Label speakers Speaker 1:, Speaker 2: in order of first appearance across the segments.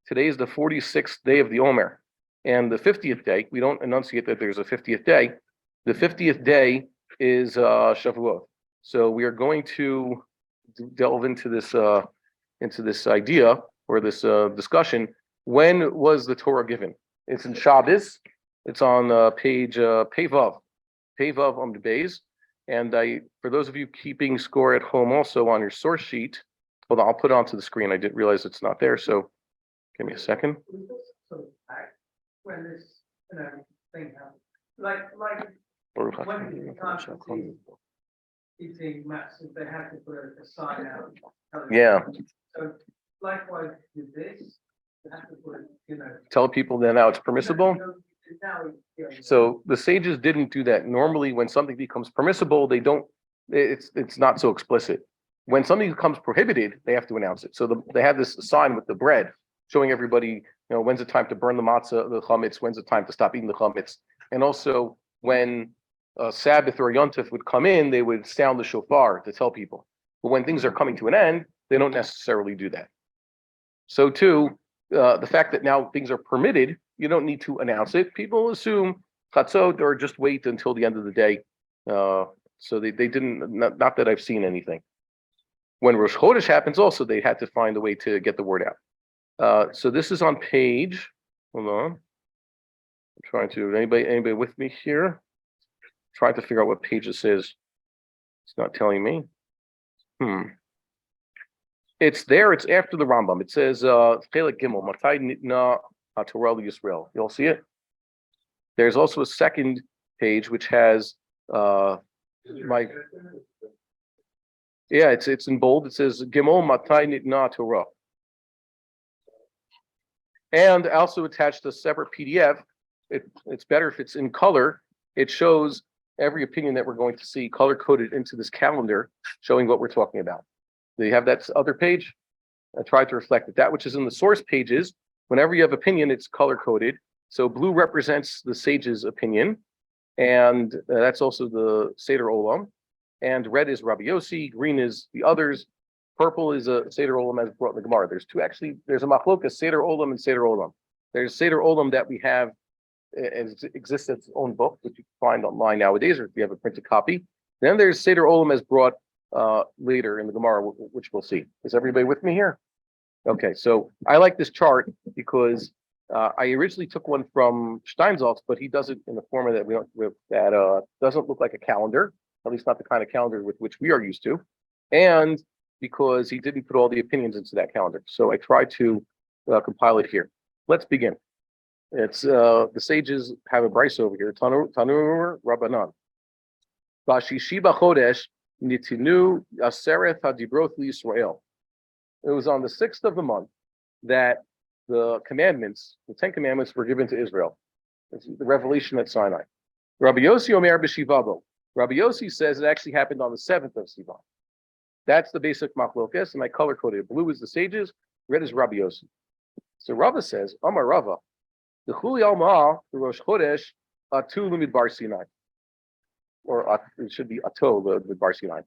Speaker 1: Today is the 46th day of the Omer. And the 50th day, we don't enunciate that there's a 50th day. The 50th day is Shavuot. So we are going to delve into this idea or this discussion. When was the Torah given? It's in Shabbos. It's on page Pevav on the base. And for those of you keeping score at home, also on your source sheet. Hold on, I'll put it onto the screen. I didn't realize it's not there, so give me a second.
Speaker 2: When this thing happens, like when eating massive, they have to put a sign out.
Speaker 1: Yeah.
Speaker 2: So likewise with this, they have to put
Speaker 1: tell people that now it's permissible. So the sages didn't do that. Normally, when something becomes permissible, they don't. It's not so explicit. When something becomes prohibited, they have to announce it. So they have this sign with the bread, showing everybody, when's the time to burn the matzah, the chametz, when's the time to stop eating the chametz. And also when Sabbath or Yontif would come in, they would sound the shofar to tell people. But when things are coming to an end, they don't necessarily do that. So too, the fact that now things are permitted, you don't need to announce it. People assume chatzot or just wait until the end of the day. So they didn't, not that I've seen anything. When Rosh Chodesh happens also, they had to find a way to get the word out. So this is on page, hold on. I'm trying to, anybody with me here? Trying to figure out what page this is. It's not telling me. It's there, it's after the Rambam. It says, Chelek Gimel, Matai Nitna HaTorah Yisrael. You'll see it? There's also a second page which has it's in bold. It says Gimel Matai Nitna Torah. And also attached a separate PDF. It's better if it's in color. It shows every opinion that we're going to see color coded into this calendar, showing what we're talking about. Do you have that other page? I tried to reflect it. That which is in the source pages, whenever you have opinion, it's color coded. So blue represents the sage's opinion, and that's also the Seder Olam. And red is Rabbi Yossi, green is the others, purple is a Seder Olam as brought in the Gemara. There's a machlokas, Seder Olam and Seder Olam. There's Seder Olam that we have, it exists as its own book, which you can find online nowadays, or if you have a printed copy. Then there's Seder Olam as brought later in the Gemara, which we'll see. Is everybody with me here? Okay, so I like this chart because I originally took one from Steinsaltz, but he does it in a format that doesn't look like a calendar, at least not the kind of calendar with which we are used to, and because he didn't put all the opinions into that calendar. So I tried to compile it here. Let's begin. It's the sages have a brisa over here. Tanur Rabbanan. Bashishi b'chodesh nitinu aseret hadibrot liYisrael. It was on the 6th of the month that the commandments, the 10 commandments, were given to Israel. It's the revelation at Sinai. Rabbi Yossi Omer b'Shivavo. Rabbi Yossi says it actually happened on the 7th of Sivan. That's the basic machlokas, and I color coded it. Blue is the sages, red is Rabbi Yossi. So Rava says, Amar Rava, the Chuli Alma, the Rosh Chodesh, Atu Limid Bar Sinai. Or it should be Ato with Bar Sinai.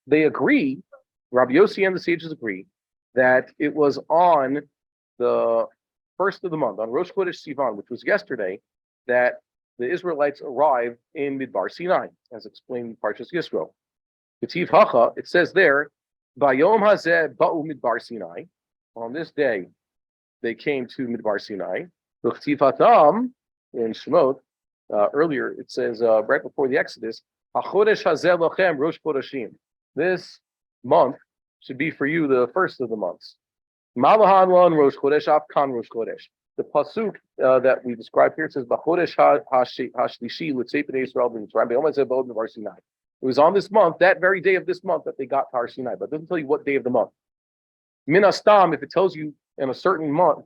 Speaker 1: They agree, Rabbi Yossi and the sages agree, that it was on the 1st of the month, on Rosh Chodesh Sivan, which was yesterday, that the Israelites arrived in Midbar Sinai, as explained in Parshas Yisro. Ketiv Hacha, it says there, Bayom Hazeh Ba'u Midbar Sinai. On this day, they came to Midbar Sinai. Ketiv Hatam in Shemot, earlier it says right before the Exodus, HaChodesh Hazeh Lochem Rosh Chodeshim. This month should be for you the first of the months. Malahan Lon Rosh Chodesh Afkan Rosh Chodesh. The pasuk that we described here says, "B'chodesh hashlishi l'tzeit b'nei Yisrael b'Mitzrayim b'yom hazeh ba'od b'Har Sinai." It was on this month, that very day of this month, that they got to Har Sinai, but it doesn't tell you what day of the month. Min hastam, if it tells you in a certain month,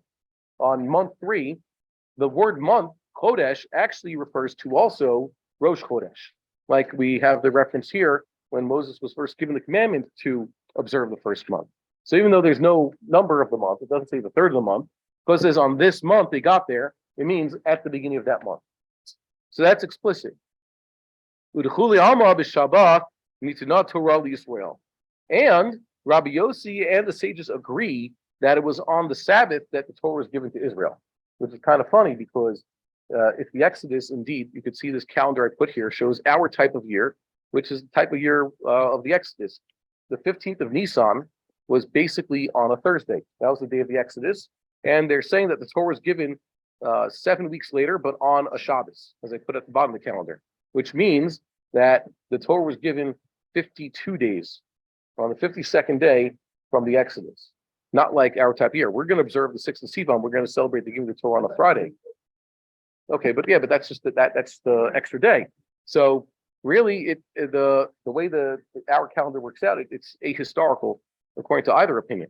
Speaker 1: on month 3, the word month, Chodesh, actually refers to also Rosh Chodesh. Like we have the reference here when Moses was first given the commandment to observe the first month. So even though there's no number of the month, it doesn't say the 3rd of the month, because it says on this month they got there, it means at the beginning of that month. So that's explicit. And Rabbi Yossi and the sages agree that it was on the Sabbath that the Torah was given to Israel, which is kind of funny because if the Exodus, indeed, you could see this calendar I put here shows our type of year, which is the type of year of the Exodus. The 15th of Nisan was basically on a Thursday. That was the day of the Exodus. And they're saying that the Torah was given 7 weeks later, but on a Shabbos, as I put at the bottom of the calendar, which means that the Torah was given 52 days on the 52nd day from the Exodus. Not like our type of year. We're going to observe the 6th of Sivan. We're going to celebrate the giving of the Torah on a Friday. Okay, but that's just that's the extra day. So really, the way our calendar works out, it's ahistorical according to either opinion.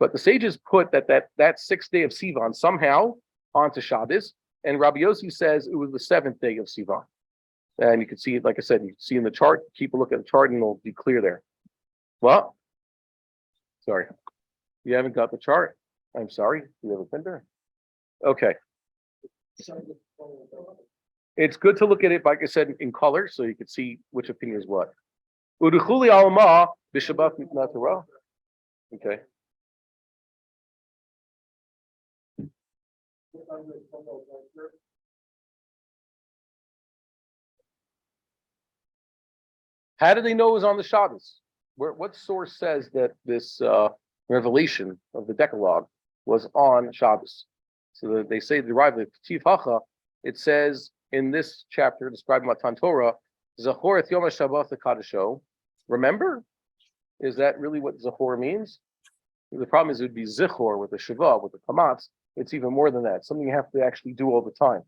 Speaker 1: But the sages put that 6th day of Sivan somehow onto Shabbos, and Rabbi Yossi says it was the 7th day of Sivan. And you can see it, like I said, you can see in the chart. Keep a look at the chart, and it'll be clear there. Well, sorry, you haven't got the chart. I'm sorry. You have a printer? Okay. It's good to look at it, like I said, in color, so you can see which opinion is what. Uduchuli alma b'Shabbat mitna Torah. Okay. How do they know it was on the Shabbos? What source says that this revelation of the Decalogue was on Shabbos? So they say derived the Tiv Hacha. It says in this chapter describing Matan Torah, Zachor et Yom HaShabbat HaKadosho. Remember? Is that really what Zachor means? The problem is it would be Zichor with the Shavah, with the Kamatz. It's even more than that. Something you have to actually do all the time.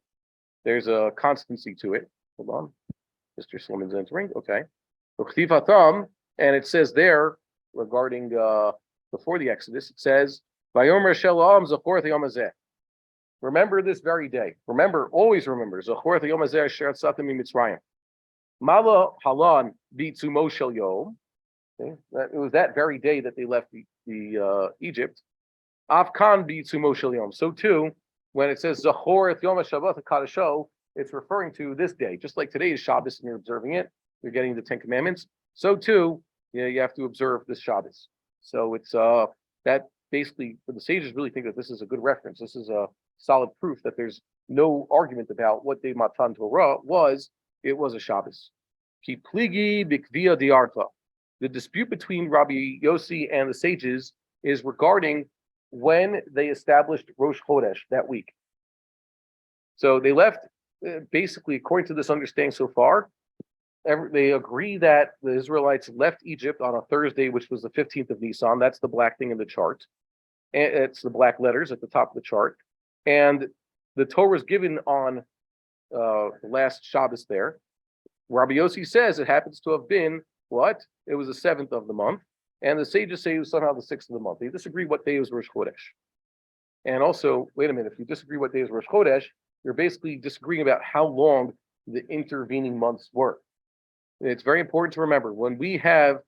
Speaker 1: There's a constancy to it. Hold on. Mr. Solomon's entering. Okay. And it says there regarding before the Exodus, it says, Vayomer Shalom Zachor Yom Hazeh. Remember this very day. Remember, always remember. Zachor Yom Hazeh Asher Yatzatem Mitzrayim. Mala Halan B'Tzumo Shel Yom. It was that very day that they left the Egypt. Afkan B'Tzumo Shel Yom. So too, when it says Zachor et Yom HaShabbat HaKadosho, it's referring to this day. Just like today is Shabbos and you're observing it, you're getting the Ten Commandments. So too, you have to observe this Shabbos. So it's that basically, the sages really think that this is a good reference. This is a solid proof that there's no argument about what day Matan Torah was. It was a Shabbos. Ki pligi bikvia diarta. The dispute between Rabbi Yossi and the sages is regarding when they established Rosh Chodesh that week. So they left, basically, according to this understanding so far, they agree that the Israelites left Egypt on a Thursday, which was the 15th of Nisan. That's the black thing in the chart. And it's the black letters at the top of the chart. And the Torah was given on the last Shabbos there. Rabbi Yossi says it happens to have been what? It was the 7th of the month. And the sages say it was somehow the 6th of the month. They disagree what day was Rosh Chodesh. And also, wait a minute, if you disagree what day is Rosh Chodesh, you're basically disagreeing about how long the intervening months were. It's very important to remember, when we have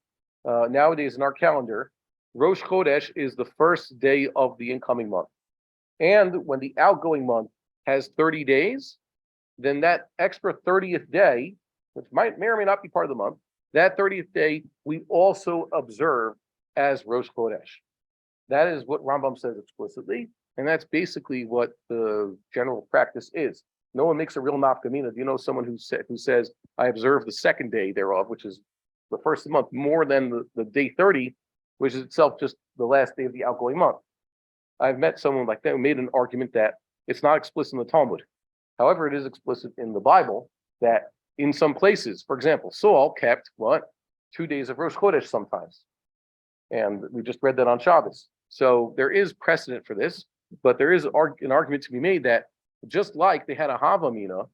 Speaker 1: nowadays in our calendar, Rosh Chodesh is the first day of the incoming month. And when the outgoing month has 30 days, then that extra 30th day, which may or may not be part of the month, that 30th day, we also observe as Rosh Chodesh. That is what Rambam says explicitly, and that's basically what the general practice is. No one makes a real nafkamina. Do you know someone who says, I observe the second day thereof, which is the first of the month, more than the day 30, which is itself just the last day of the outgoing month? I've met someone like that who made an argument that it's not explicit in the Talmud. However, it is explicit in the Bible that in some places, for example, Saul kept 2 days of Rosh Chodesh sometimes. And we just read that on Shabbos. So there is precedent for this, but there is an argument to be made that just like they had a Havamina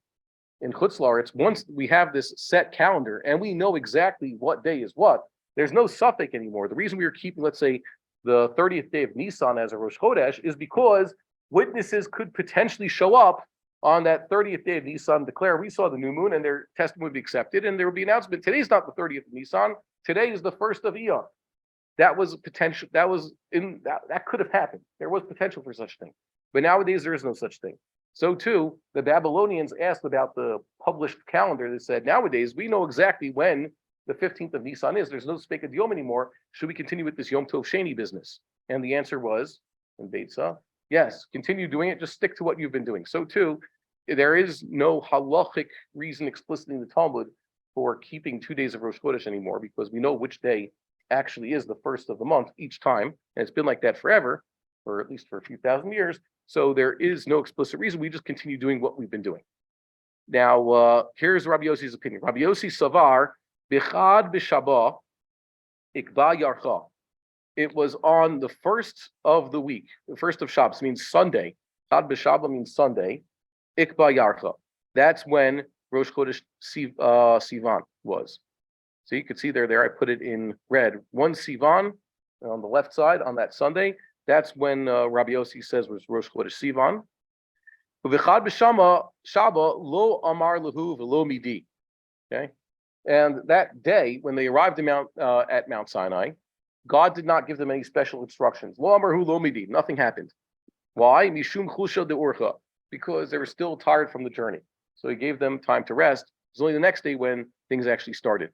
Speaker 1: in Chutz La'aretz, once we have this set calendar and we know exactly what day is what, there's no suffix anymore. The reason we were keeping, let's say, the 30th day of Nisan as a Rosh Chodesh is because witnesses could potentially show up on that 30th day of Nisan, declare we saw the new moon, and their testimony would be accepted, and there would be an announcement. Today's not the 30th of Nisan. Today is the 1st of Iyar. That was potential. That could have happened. There was potential for such thing, but nowadays there is no such thing. So too, the Babylonians asked about the published calendar. They said, nowadays we know exactly when the 15th of Nisan is. There's no Speka Yom anymore. Should we continue with this Yom Tov Sheni business? And the answer was, and Beitza. Yes, continue doing it. Just stick to what you've been doing. So too, there is no halachic reason explicitly in the Talmud for keeping 2 days of Rosh Chodesh anymore, because we know which day actually is the first of the month each time, and it's been like that forever, or at least for a few thousand years. So there is no explicit reason. We just continue doing what we've been doing. Now, here's Rabbi Yossi's opinion. Rabbi Yossi Savar, Bichad B'Shabbat, Ikba Yarcha. It was on the first of the week. The first of Shabbos means Sunday. Chad B'Shabbat means Sunday. Ikba Yarcha. That's when Rosh Chodesh Sivan was. So you could see there, I put it in red. 1 Sivan on the left side on that Sunday. That's when Rabbi Yossi says was Rosh Chodesh Sivan. V'chad b'shama Shaba lo amar lahu v'lo midi. Okay, and that day when they arrived in at Mount Sinai, God did not give them any special instructions. Lo amar hu lo midi. Nothing happened. Why? Mishum chusha de urcha. Because they were still tired from the journey. So he gave them time to rest. It was only the next day when things actually started.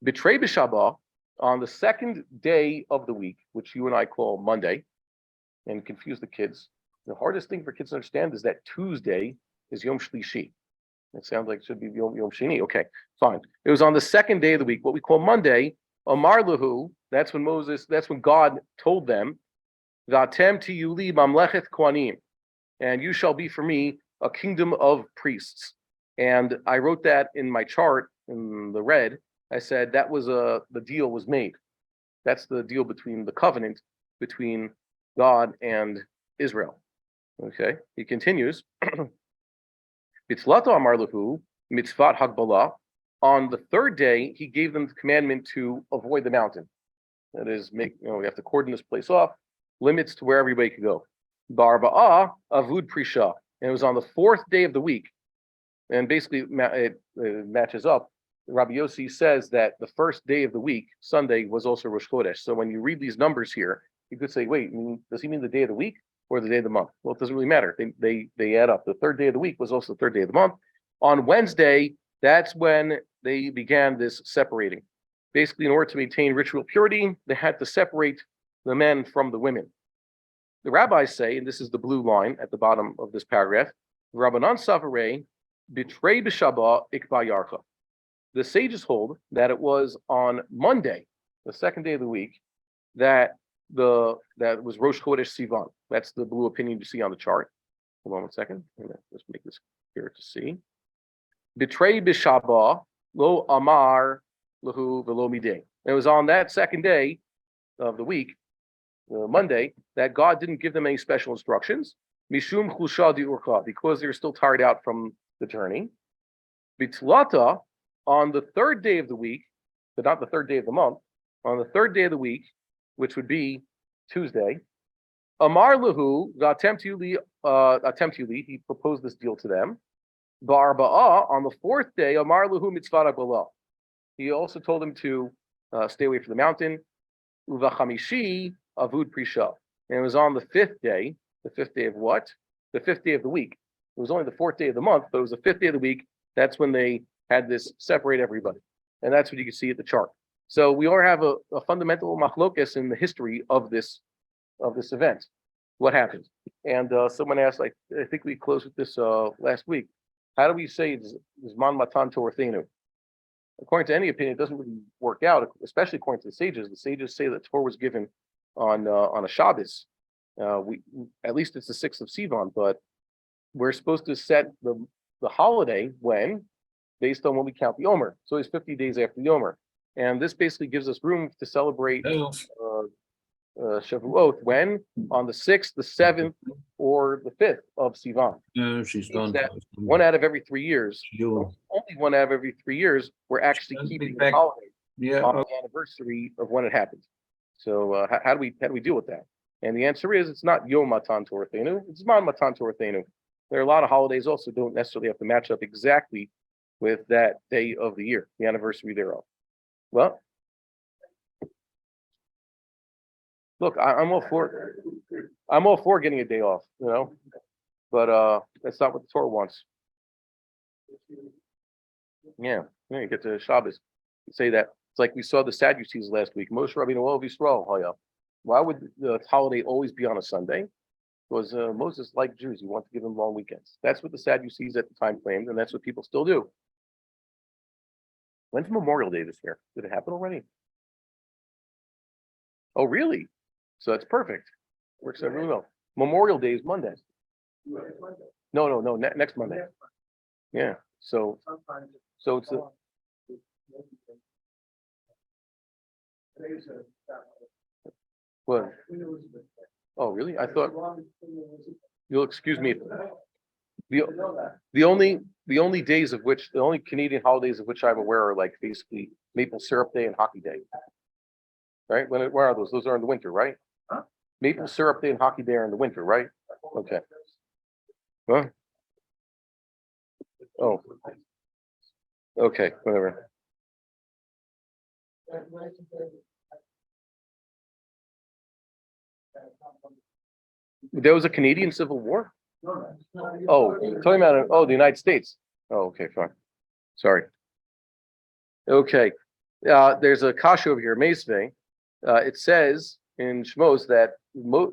Speaker 1: Bitrei b'Shabbat, on the second day of the week, which you and I call Monday, and confuse the kids. The hardest thing for kids to understand is that Tuesday is Yom Shlishi. It sounds like it should be Yom Shini. Okay, fine. It was on the second day of the week, what we call Monday. Amar lahu, that's when God told them, V'atem tiyuli mamlechet kohanim, and you shall be for me a kingdom of priests. And I wrote that in my chart in the red. I said that was the deal was made. That's the deal between the covenant between God and Israel. Okay, he continues. Bitzlato amar lahu mitzvat hagbala. On the third day, he gave them the commandment to avoid the mountain. That is, we have to cordon this place off, limits to where everybody could go. Bar-Ba'ah avud prisha. And it was on the fourth day of the week. And basically, it matches up. Rabbi Yossi says that the first day of the week, Sunday, was also Rosh Chodesh. So when you read these numbers here, you could say, wait, does he mean the day of the week or the day of the month? Well, it doesn't really matter. They add up. The third day of the week was also the third day of the month. On Wednesday, that's when they began this separating. Basically, in order to maintain ritual purity, they had to separate the men from the women. The rabbis say, and this is the blue line at the bottom of this paragraph, Rabbanan Savarei, Bitrei b'Shabbat Ikba Yarcha. The sages hold that it was on Monday, the second day of the week, that was Rosh Chodesh Sivan. That's the blue opinion you see on the chart. Hold on 1 second. Let's make this clear to see. Bitrei b'Shabbat lo amar lahu v'lo midei. It was on that second day of the week, Monday, that God didn't give them any special instructions. Mishum chusha di urcha, because they were still tired out from the journey. Bitlata, on the third day of the week, but not the third day of the month, on the third day of the week, which would be Tuesday, Amar lahu v'atem he proposed this deal to them. Bar-Ba'ah, on the fourth day, Amar lahu mitzvah hagbalah. He also told them to stay away from the mountain. Uvachamishi avud prisha. And it was on the fifth day of what? The fifth day of the week. It was only the fourth day of the month, but it was the fifth day of the week. That's when they had this separate everybody. And that's what you can see at the chart. So we all have a fundamental machlokes in the history of this event. What happened? And someone asked, I think we closed with this last week. How do we say Zman Matan Torah Thenu? According to any opinion, it doesn't really work out, especially according to the sages. The sages say that Torah was given on a Shabbos. At least it's the 6th of Sivan, but we're supposed to set the holiday when, based on when we count the Omer. So it's 50 days after the Omer. And this basically gives us room to celebrate Shavuot when? On the 6th, the 7th, or the 5th of Sivan.
Speaker 3: No, she's gone.
Speaker 1: One out of every 3 years,
Speaker 3: Sure.
Speaker 1: only one out of every 3 years, we're actually keeping the holiday
Speaker 3: Yeah.
Speaker 1: on the anniversary of when it happened. So how do we deal with that? And the answer is, it's not Yom Matan Torah Thenu, it's Zman Matan Torah Thenu. There are a lot of holidays also don't necessarily have to match up exactly with that day of the year, the anniversary thereof. Well, look, I'm all for getting a day off, but that's not what the Torah wants. Yeah, you get to Shabbos. You say that. It's like we saw the Sadducees last week. Moshe Rabbeinu Ov Yisrael. Why would the holiday always be on a Sunday? Because Moses liked Jews. He wanted to give them long weekends. That's what the Sadducees at the time claimed, and that's what people still do. When's Memorial Day this year? Did it happen already? Oh, really? So that's perfect. Works out really well. Memorial Day is Monday. No. Next Monday. Yeah. So it's what? Oh, really? I thought you'll excuse me. The only days of which the only Canadian holidays of which I'm aware are like basically Maple Syrup Day and Hockey Day. Right? Where are those? Those are in the winter, right? Maple Syrup Day and Hockey Day are in the winter, right? Okay. Huh? Oh. Okay, whatever. There was a Canadian Civil War? Oh, you're talking about the United States. Oh, okay, fine. Sorry. Okay. There's a kasha over here, Meisvei. It says in Shmos that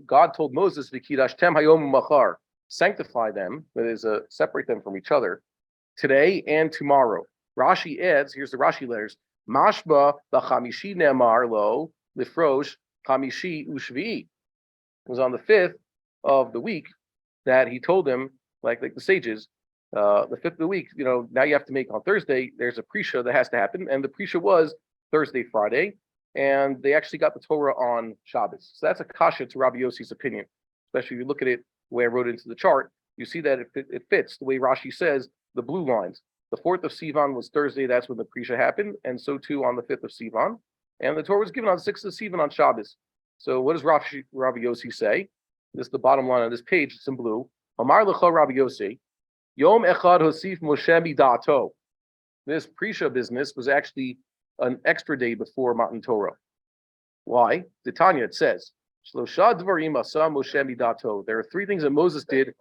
Speaker 1: God told Moses, "V'kidashtem hayom machar," sanctify them, that is, separate them from each other, today and tomorrow. Rashi adds, here's the Rashi letters, Mashba b'chamishi ne'amar lo lifrosh chamishi ushvi'i. It was on the 5th of the week that he told them, like the sages, the 5th of the week, now you have to make on Thursday, there's a Prisha that has to happen, and the Prisha was Thursday, Friday, and they actually got the Torah on Shabbos. So that's a kasha to Rabbi Yossi's opinion, especially if you look at it the way I wrote it into the chart, you see that it fits the way Rashi says, the blue lines. The 4th of Sivan was Thursday, that's when the Prisha happened, and so too on the 5th of Sivan, and the Torah was given on the 6th of Sivan on Shabbos. So what does Rabbi Yossi say? This is the bottom line on this page, it's in blue. Amar lecha Rabbi Yossi, Yom Echad Hosif Moshe Midato. This Prisha business was actually an extra day before Matan Torah. Why? The Tanya, it says, Shlosha Dvarim Asa Moshe Midato. There are 3 things that Moses did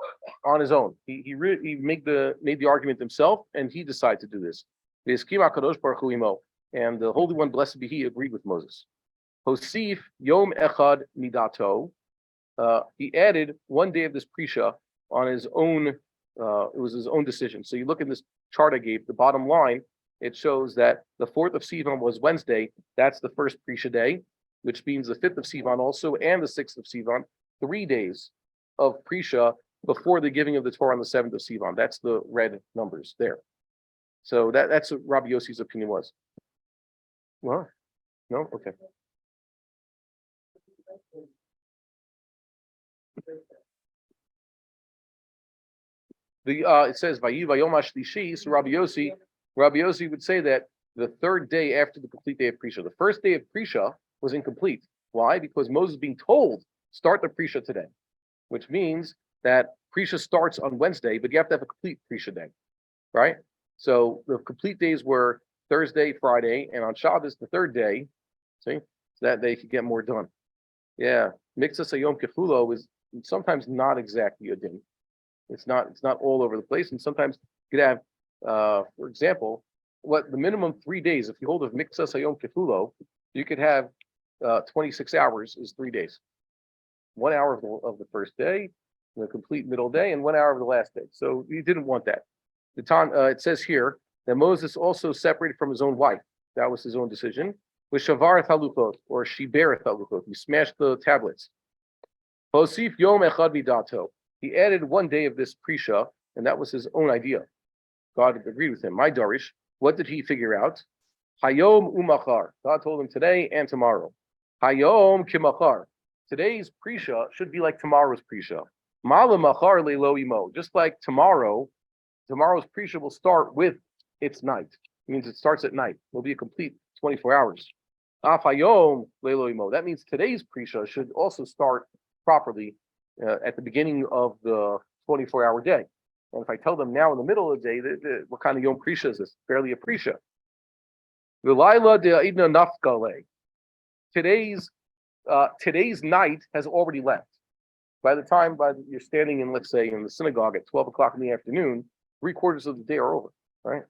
Speaker 1: on his own. He made the argument himself, and he decided to do this. And the Holy One, blessed be He, agreed with Moses. Hosif Yom Echad Midato. He added 1 day of this Prisha on his own. It was his own decision. So you look in this chart I gave, the bottom line, it shows that the 4th of Sivan was Wednesday. That's the first Prisha day, which means the 5th of Sivan also, and the 6th of Sivan, 3 days of Prisha before the giving of the Torah on the 7th of Sivan. That's the red numbers there. So that's what Rabbi Yossi's opinion was. Well, no? Okay. It says Vayiva Yom HaShlishi. So Rabbi Yossi would say that the 3rd day after the complete day of Prisha. The first day of Prisha was incomplete. Why? Because Moses being told start the Prisha today, which means that Prisha starts on Wednesday, but you have to have a complete Prisha day, right? So the complete days were Thursday, Friday, and on Shabbos the 3rd day. See, so that they could get more done. Yeah, Mixas Yom Kefulo is sometimes not exactly a din. It's not all over the place, and sometimes you could have, for example, what the minimum 3 days. If you hold of Mixas Hayom Kefulo, you could have 26 hours is 3 days. 1 hour of the first day, the complete middle day, and 1 hour of the last day. So you didn't want that. The time it says here that Moses also separated from his own wife. That was his own decision. With Shavarat Halukot or Shiberet Halukot, he smashed the tablets. Hosif Yom Echad Midato. He added 1 day of this Prisha, and that was his own idea. God agreed with him. My Darish, what did he figure out? Hayom umachar. God told him today and tomorrow. Hayom kimachar. Today's Prisha should be like tomorrow's Prisha. Mala machar leilo imo. Just like tomorrow's Prisha will start with its night. It means it starts at night. It will be a complete 24 hours. Af hayom leilo imo. That means today's Prisha should also start properly at the beginning of the 24-hour day. And if I tell them now in the middle of the day, what kind of Yom Prisha is this? Barely a Prisha. V'layla de'idna nafkale. Today's night has already left. By the time you're standing in, let's say, in the synagogue at 12 o'clock in the afternoon, 3/4 of the day are over, right?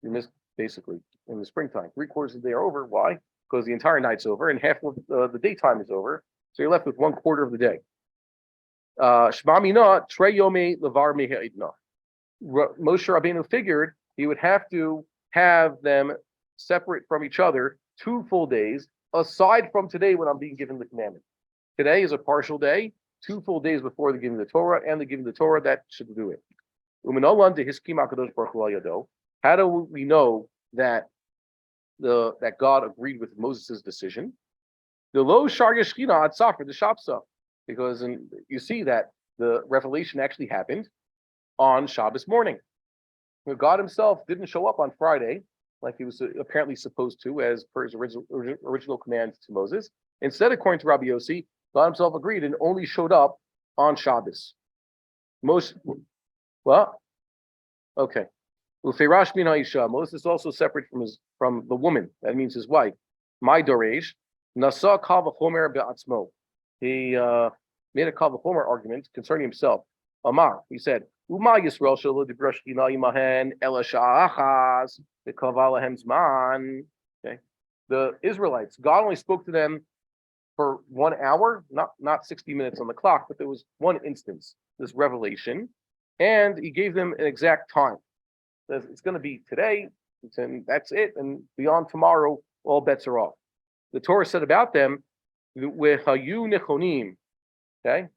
Speaker 1: You missed basically in the springtime. 3/4 of the day are over. Why? because the entire night's over and half of the daytime is over. So you're left with 1/4 of the day. Shema mina trei yomei levar me'idna. Moshe Rabbeinu figured he would have to have them separate from each other 2 full days, aside from today when I'm being given the commandment. Today is a partial day, 2 full days before the giving of the Torah and the giving of the Torah, that should do it. How do we know that that God agreed with Moses' decision? The lo sharga shchina ad safra the shapsa, because you see that the revelation actually happened on Shabbos morning. God himself didn't show up on Friday like he was apparently supposed to, as per his original command to Moses. Instead, according to Rabbi Yossi, God himself agreed and only showed up on Shabbos. Okay. Ufeirash min ha'isha. Moses is also separate from the woman. That means his wife. My doresh nasa kal v'chomer be'atzmo. He made a kal v'chomer argument concerning himself. Amar, he said, Uma Yisrael shelo dibra shchina imahen ela sha'achas v'kaval lahem zman. Okay, the Israelites, God only spoke to them for 1 hour, not 60 minutes on the clock, but there was one instance, this revelation, and he gave them an exact time. It's going to be today, and that's it, and beyond tomorrow, all bets are off. The Torah said about them, "Wehayu nechonim." Okay,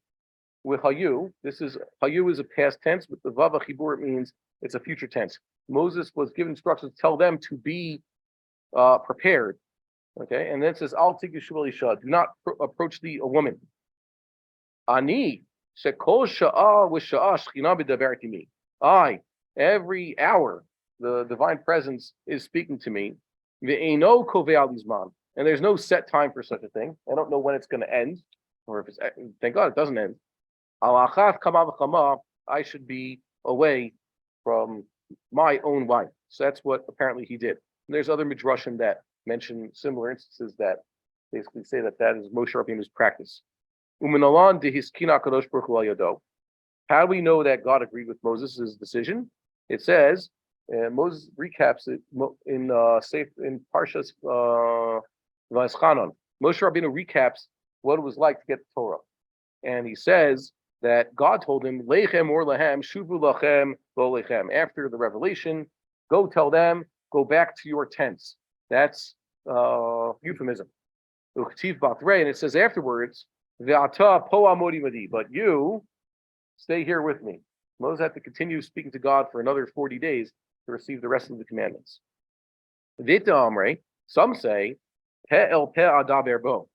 Speaker 1: wehayu. Hayu is a past tense, but the vav chibur, it means it's a future tense. Moses was given instructions to tell them to be prepared. Okay, and then it says, "Al tigishu isha." Do not approach a woman. Ani shekol sha'a v'sha'a shchina b'daberti mi. Every hour the divine presence is speaking to me. Ve'eno kovei alizman, and there's no set time for such a thing. I don't know when it's going to end, or if it's. Thank God it doesn't end. Al achaf kama v'chama. I should be away from my own wife. So that's what apparently he did. And there's other midrashim that mention similar instances that basically say that is Moshe Rabbeinu's practice. Uminalan dehiskina kadosh baruch hu al yado. How do we know that God agreed with Moses' decision? It says, Moses recaps it in Parshas Vayeschanan. Moshe Rabbeinu recaps what it was like to get the Torah, and he says that God told him, "Leichem or lahem shuvu lachem lo lechem." After the revelation, go tell them, go back to your tents. That's euphemism. And it says afterwards, "Ve'ata po amodi madi," but you stay here with me. Moses had to continue speaking to God for another 40 days to receive the rest of the commandments. Vita Amre, some say, Pe el pe adaber bo.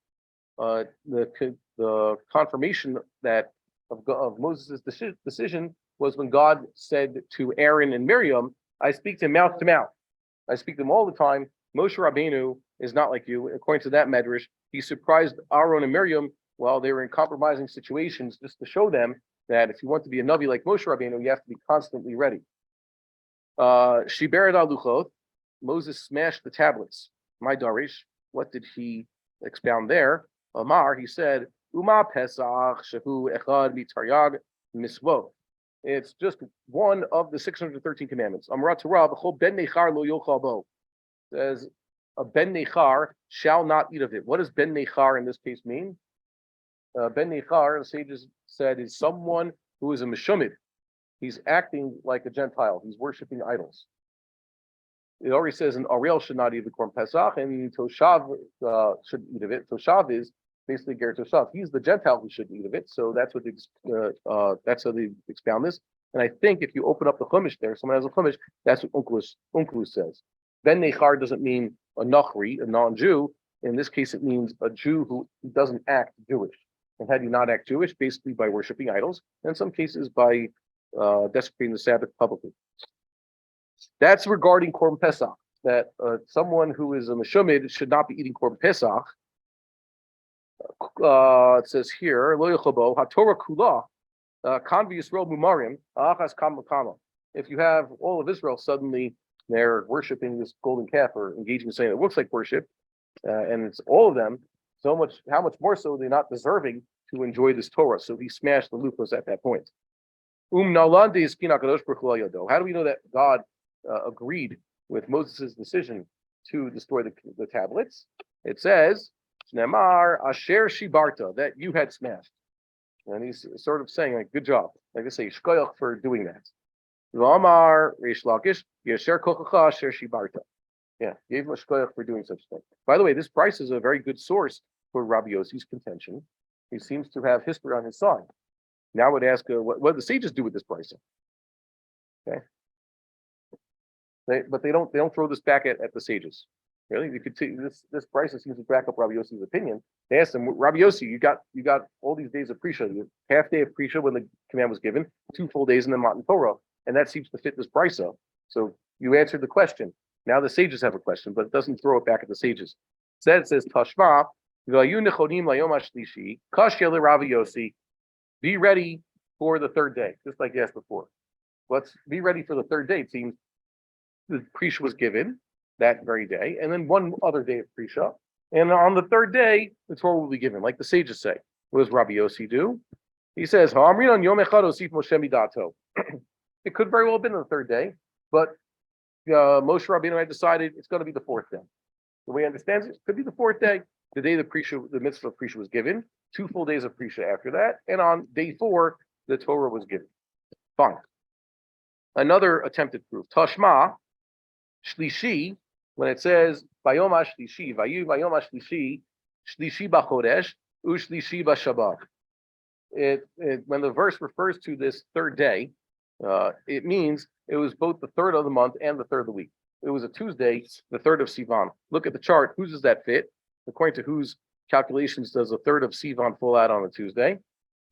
Speaker 1: The confirmation that of Moses' decision was when God said to Aaron and Miriam, I speak to mouth to mouth. I speak to them all the time. Moshe Rabbeinu is not like you. According to that medrash, he surprised Aaron and Miriam while they were in compromising situations just to show them that if you want to be a Navi like Moshe Rabbeinu, you have to be constantly ready. Shibered al-luchot, Moses smashed the tablets. My darish, what did he expound there? Amar, he said, Uma Pesach Shehu Echad Mitaryag Misvot. It's just one of the 613 commandments. Amrat Torah v'chol ben nechar lo yochal bo. Says a ben nechar shall not eat of it. What does ben nechar in this case mean? Ben nechar, the sages said, is someone who is a meshumid. He's acting like a Gentile. He's worshiping idols. It already says an Ariel should not eat the Korban Pesach, and Toshav should eat of it. Toshav is basically Ger Toshav. He's the Gentile who should eat of it. So that's what that's how they expound this. And I think if you open up the Chumash there, someone has a Chumash, that's what Unklus says. Ben Nechar doesn't mean a Nachri, a non-Jew. In this case, it means a Jew who doesn't act Jewish. And how do you not act Jewish? Basically by worshiping idols. And in some cases by desecrating the Sabbath publicly. That's regarding Korban Pesach, that someone who is a Meshumid should not be eating Korban Pesach. It says here, Lo Yochabo, HaTorah Kula, Kanvi Yisrael Mumarim, Achas Kam Makama. If you have all of Israel suddenly they're worshiping this golden calf or engaging in something that looks like worship, and it's all of them, so much, how much more so they're not deserving to enjoy this Torah. So he smashed the luchos at that point. How do we know that God agreed with Moses' decision to destroy the tablets? It says, Shnemar Asher Shibarta, that you had smashed. And he's sort of saying, like, good job. Like I say, shkoyach for doing that. V'amar Reish Lakish, Yasher Kochacha Asher Shibarta. Yeah, gave him a shkoyach for doing such a thing. By the way, this price is a very good source for Rabbi Yossi's contention. He seems to have history on his side. Now I would ask, what do the sages do with this pricing? Okay, but they don't throw this back at the sages. Really, you could see this price seems to back up Rabbi Yossi's opinion. They asked him, Rabbi Yossi, you got all these days of Prisha, half day of Prisha when the command was given, 2 full days in the Matan Torah, and that seems to fit this price up. So you answered the question. Now the sages have a question, but it doesn't throw it back at the sages. Instead, it says Tashma, be ready for the third day, just like you asked before. Let's be ready for the third day. It seems the Prisha was given that very day, and then one other day of Prisha. And on the third day, the Torah will be given, like the sages say. What does Rabbi Yossi do? He says, it could very well have been the third day, but Moshe Rabbeinu had decided it's going to be the fourth day. The way he understands it, it could be the fourth day, the day the mitzvah of Prisha was given, 2 full days of Prisha after that, and on day 4, the Torah was given. Fine. Another attempted proof. Tashma, Shlishi, when it says Bayom Shlishi, Vayu Bayom Shlishi, Shlishi Bachodesh, Ushlishi Bashabbat. When the verse refers to this third day, it means it was both the third of the month and the third of the week. It was a Tuesday, the third of Sivan. Look at the chart. Whose does that fit? According to whose calculations does the third of Sivan fall out on a Tuesday?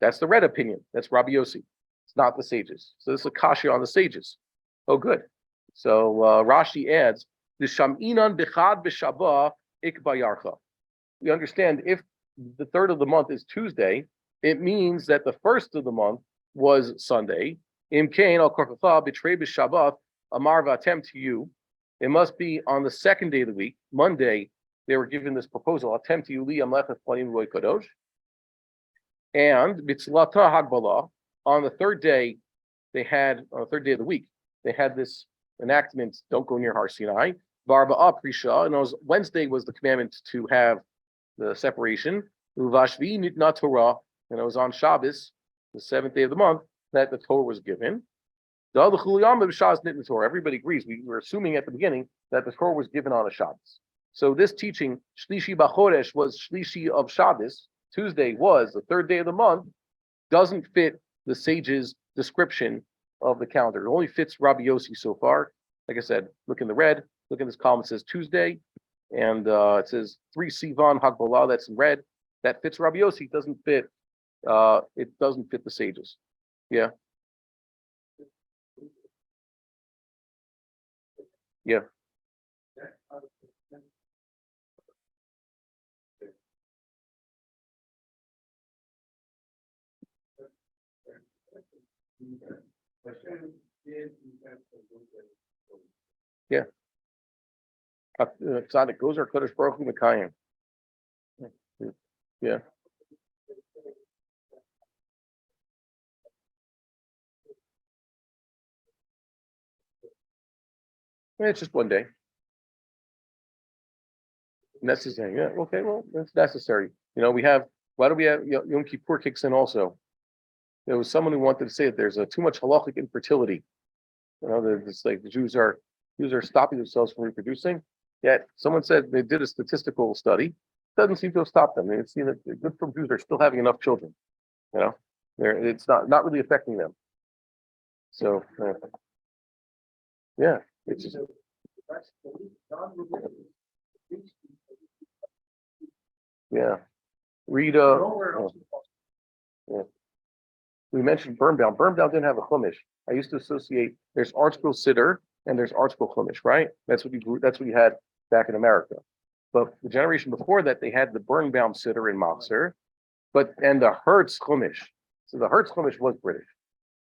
Speaker 1: That's the red opinion. That's Rabbi Yossi. It's not the sages. So this is a kasha on the sages. Oh, good. So Rashi adds, the Shaminan Bechad B'Shabbat Ikbayarcha. We understand if the third of the month is Tuesday, it means that the first of the month was Sunday. Imkain al Korchacha B'Trei B'Shabbat Amar V'Atem to you. It must be on the second day of the week, Monday. They were given this proposal. Atem to you li Amlechet Planim Roy Kadosh. And B'Tzlata Hagbalah, on the third day, on the third day of the week, they had this enactment, don't go near Har Sinai. Barba'ah Prisha, and Wednesday was the commandment to have the separation. Uvashvi Nitna Torah, and it was on Shabbos, the 7th day of the month, that the Torah was given. Everybody agrees. We were assuming at the beginning that the Torah was given on a Shabbos. So this teaching, Shlishi Bachodesh, was Shlishi of Shabbos. Tuesday was the third day of the month, doesn't fit the sage's description of the calendar. It only fits Rabbi Yossi so far. Like I said, look in the red, look in this column, it says Tuesday, and it says 3 Sivan Hagbalah, that's in red. That fits Rabbi Yossi, it doesn't fit the sages. Yeah. Yeah. Yeah. Tzaddik goes our Kodesh Baruch Hu Mekayim. Yeah. It's just one day. Necessary. Yeah. Okay. Well, it's necessary. Why do we have Yom Kippur kicks in also? There was someone who wanted to say that there's too much halachic infertility. It's like the Jews are stopping themselves from reproducing. Yet someone said they did a statistical study. It doesn't seem to have stopped them. They've seen that the good from Jews are still having enough children. It's not really affecting them. So yeah, it's just. Yeah. Read yeah. We mentioned Birnbaum. Birnbaum didn't have a chumash. I used to associate there's ArtScroll Siddur and there's ArtScroll chumash, right? That's what you had back in America. But the generation before that, they had the Birnbaum Siddur in Machzer, and the Hertz chumash. So the Hertz chumash was British.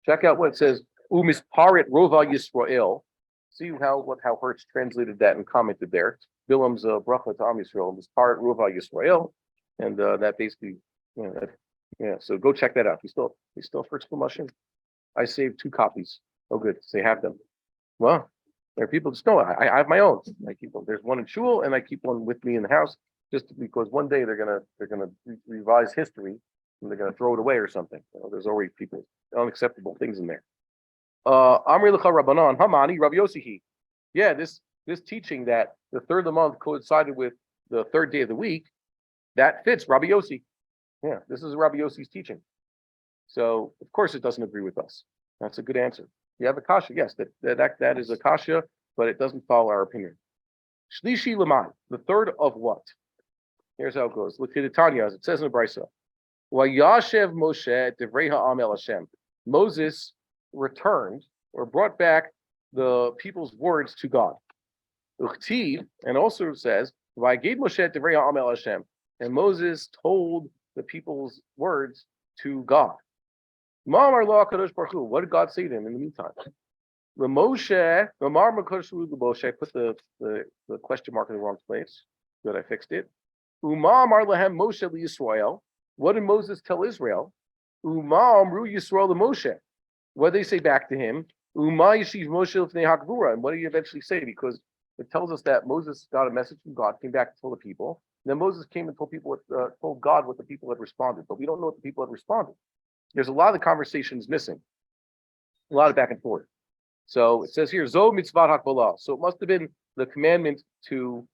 Speaker 1: Check out what it says. Umisparit Rova Yisrael. See how Hertz translated that and commented there. Bilam's bracha to Am Yisrael. Umisparit Rova Yisrael, and that basically, yeah. So go check that out. We still Hertz chumash. I saved 2 copies. Oh, good. So they have them. Well, there are people just know. I have my own. I keep them. There's one in shul, and I keep one with me in the house. just because one day they're gonna revise history and they're gonna throw it away or something. There's already people unacceptable things in there. Amri L'cha Rabbanan Hamani Rabbi Yossi. Yeah, this teaching that the third of the month coincided with the third day of the week, that fits Rabbi Yossi. Yeah, this is Rabbi Yossi's teaching. So of course it doesn't agree with us. That's a good answer. You have a kasha, yes, that is a kasha, but it doesn't follow our opinion. Shlishi Lamai, the third of what? Here's how it goes. Look at the Tanya, as it says in the Brisa. Vayashev Moshe Divrei Ha'am El Hashem. Moses returned or brought back the people's words to God. Uchtiv, and also says, Vayagid Moshe Divrei Ha'am El Hashem. And Moses told the people's words to God. Ma'amar Lo HaKadosh Baruch Hu. What did God say to him in the meantime? The Moshe, Moshe, put the question mark in the wrong place. Good, I fixed it. Ma'amar Lahem Moshe Yisrael. What did Moses tell Israel? Ma'amru Yisrael to Moshe. What did they say back to him? Yishiv Moshe L'fnei HaGvura. And what did he eventually say? Because it tells us that Moses got a message from God, came back and told the people. And then Moses came and told God what the people had responded, but we don't know what the people had responded. There's a lot of the conversations missing, a lot of back and forth. So it says here, Zo mitzvat hakbalah. So it must have been the commandment to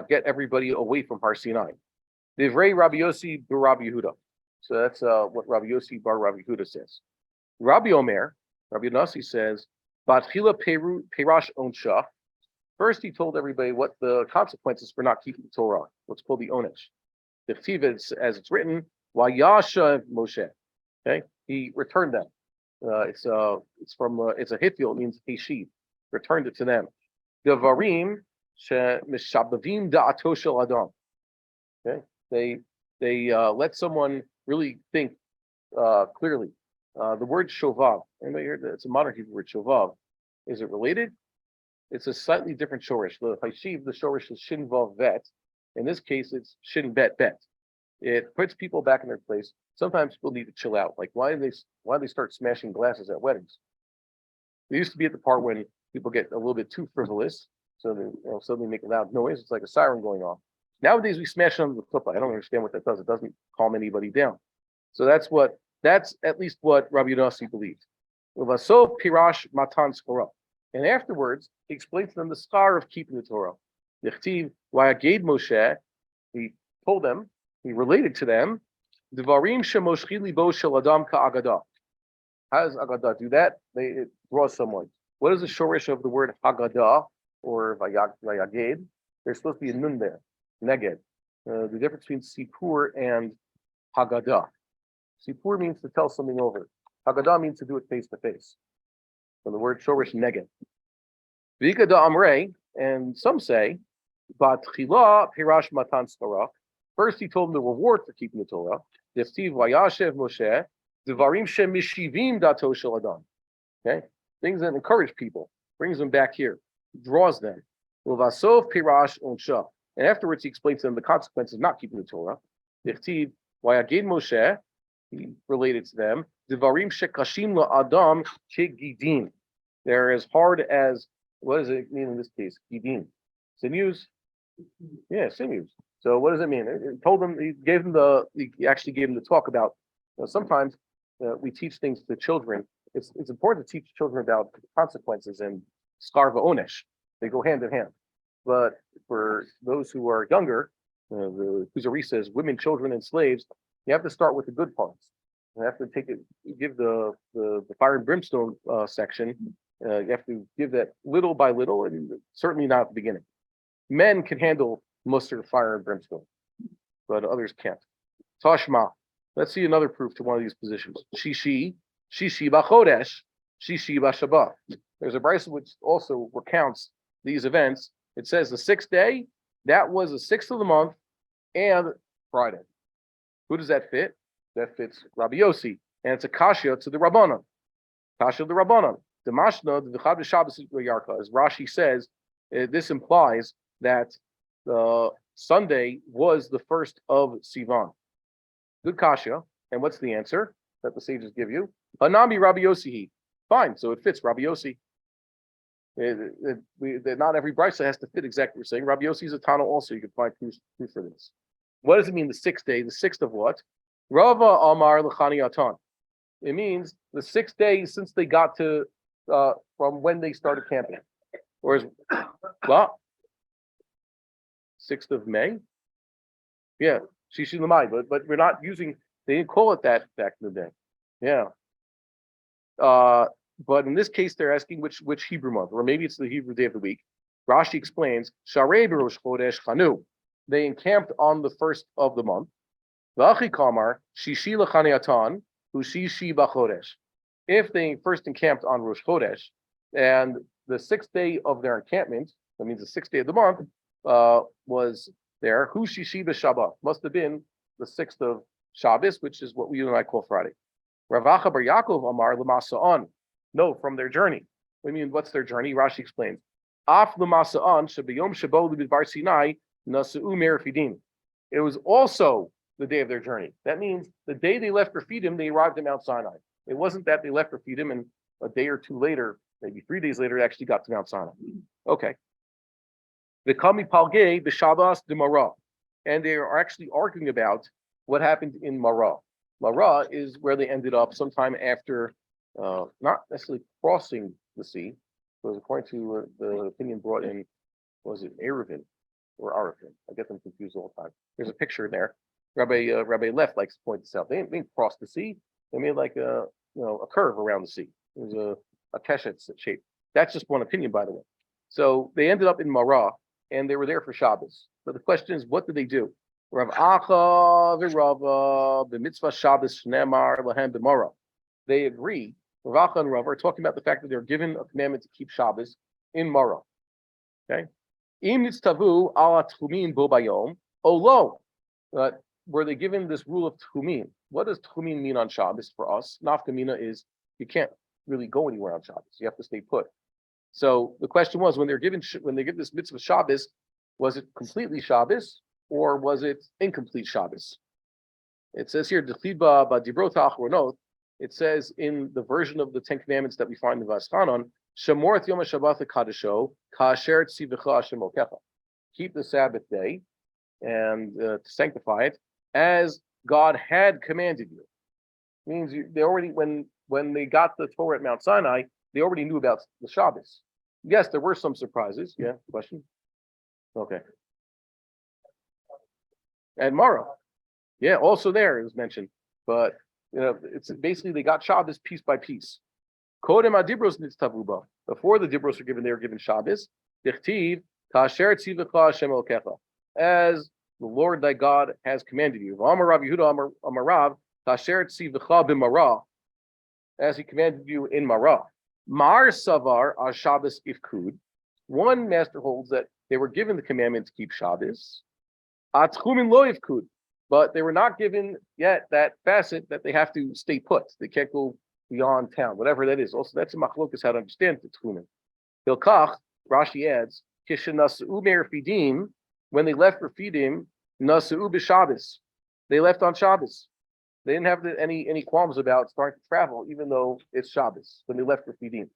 Speaker 1: get everybody away from Har Sinai. Divrei Rabbi Yossi bar Rabbi Yehuda. So that's what Rabbi Yossi bar Rabbi Yehuda says. Rabbi Omer, Rabbi Yossi says, Batchila Perash Onsha. First, he told everybody what the consequences for not keeping the Torah, what's called the Onesh. The Tiva, as it's written, Vayashav Moshe. Okay, he returned them. It's a Hithil, it means Heshiv, returned it to them. Devarim mishabavim da'ato shel adam. Okay, they let someone really think clearly. The word shovav, anybody heard that? It's a modern Hebrew word shovav. Is it related? It's a slightly different shorish. The Heshiv, the shorish is shin vav vet. In this case, it's shin bet bet. It puts people back in their place. Sometimes people need to chill out. Like why do they start smashing glasses at weddings? They used to be at the part when people get a little bit too frivolous, so they suddenly make a loud noise. It's like a siren going off. Nowadays we smash it under the clipper. I don't understand what that does. It doesn't calm anybody down. So that's at least what Rabbi Yossi believed. So pirash matan skora. And afterwards, he explains to them the scar of keeping the Torah. Yichtiv vayaged Moshe. He told them, he related to them, Devarim shemoshchi libo shel adam ka'agada. How does agada do that? It draws someone. What is the shorish of the word haggadah or vayaged? There's supposed to be a nun there, neged. The difference between sipur and haggadah. Sipur means to tell something over. Haggadah means to do it face to face. So the word shorish neged. Vika da amrei, and some say, Batchila pirash matan skara. First, he told them the reward for keeping the Torah. Yeftiv vayashev Moshe, devarim shemishivim dato shel adam. Okay, things that encourage people, brings them back here, draws them. Uvasov pirash onsha, and afterwards he explains to them the consequences of not keeping the Torah. Yeftiv vayaged Moshe, he related to them. Devarim shekashim la adam kegidin. They're as hard as, what does it mean in this case? Gidin, sinews. Yeah, sinews. So what does it mean? It told them, he actually gave them the talk about, sometimes we teach things to children. It's important to teach children about consequences and skarva onesh. They go hand in hand. But for those who are younger, the Kuzari says, women, children, and slaves, you have to start with the good parts. You have to give the fire and brimstone section. You have to give that little by little, and certainly not at the beginning. Men can handle most of the fire and brimstone, but others can't. Tashma. Let's see another proof to one of these positions. Shishi b'chodesh, shishi b'shabbat. There's a brisa which also recounts these events. It says the sixth day, that was the sixth of the month, and Friday. Who does that fit? That fits Rabbi Yossi, and it's a kasha to the Rabbanan. Kasha to the Rabbanan. The Mashna, the V'chad Shabbos Yarka, as Rashi says, this implies that Sunday was the first of Sivan. Good kasha. And what's the answer that the sages give you? Hanami Rabbi Yossi. Fine, so it fits Rabbi Yossi. Not every brisa has to fit exactly what you're saying. Rabbi Yossi is a Tana also. You can find proof for this. What does it mean, the sixth day? The sixth of what? Rava Amar L'chani Atan. It means the 6 days since they got to, from when they started camping. Whereas, what? 6th of May? Yeah, Shishi Lamai, but we're not using, they didn't call it that back in the day. Yeah. But in this case, they're asking which Hebrew month, or maybe it's the Hebrew day of the week. Rashi explains, Sharei B'Rosh Chodesh Chanu. They encamped on the first of the month. V'achi Kamar, Shishi L'chani Atan, Hushishi B'Chodesh. If they first encamped on Rosh Chodesh, and the 6th day of their encampment, that means the 6th day of the month, was there, Hushishi B'Shabbat, must have been the 6th of Shabbos, which is what we and I call Friday. Ravacha Bar Yaakov Amar L'Masa'an. No, from their journey. I mean, what's their journey? Rashi explains. Af L'Masa'an Shebiyom Shabo L'Bidvar Sinai Nasu'u Merafidim. It was also the day of their journey. That means the day they left Refidim, they arrived at Mount Sinai. It wasn't that they left Refidim and a day or two later, maybe 3 days later, they actually got to Mount Sinai. Okay. The Kami Palge, the Shabbos de Marah. And they are actually arguing about what happened in Marah. Marah is where they ended up sometime after, not necessarily crossing the sea, because according to the opinion brought in, was it Erevin or Arifin? I get them confused all the time. There's a picture there. Rabbi Left likes to point this out. They didn't cross the sea. They made like a curve around the sea. It was a keshet shape. That's just one opinion, by the way. So they ended up in Marah, and they were there for Shabbos. But the question is, what did they do? Rav Acha v'Rava b'mitzvah Shabbos shneimar lahem b'Marah. They agree. Rav Acha and Rav are talking about the fact that they're given a commandment to keep Shabbos in Marah. Okay. Im nitztavu ala tchumin bo bayom olo. Were they given this rule of tchumin? What does tchumin mean on Shabbos for us? Nafkamina is you can't really go anywhere on Shabbos. You have to stay put. So the question was, when they give this mitzvah Shabbos, was it completely Shabbos or was it incomplete Shabbos? It says here, it says in the version of the Ten Commandments that we find in Vaschanon, Shemort Yom HaShabbat HaKadasho, Ka'asher Tzivecha Hashem Okecha. Keep the Sabbath day and to sanctify it as God had commanded you. Means they already, when they got the Torah at Mount Sinai, they already knew about the Shabbos. Yes, there were some surprises. Yeah, question? Okay. And Mara. Yeah, also there it was mentioned. But it's basically they got Shabbos piece by piece. Kodem adibros nitztavuba. Before the dibros were given, they were given Shabbos. Dichtiv kasher tzivecha Hashem elkecha. As the Lord thy God has commanded you. Amar Rav Yehuda Amar Rav kasher tzivecha b'Marah. As he commanded you in Marah. Mar Savar are Shabbos Ifkud. One master holds that they were given the commandment to keep Shabbos. Atchumin lo Ifkud. But they were not given yet that facet that they have to stay put. They can't go beyond town, whatever that is. Also, that's a machlokas how to understand the Tchumin. Hilkach, Rashi adds, Kishenasu'u Merafidim, when they left Refidim, Nasu'u b'Shabbos. They left on Shabbos. They didn't have any qualms about starting to travel, even though it's Shabbos, when they left Refidim.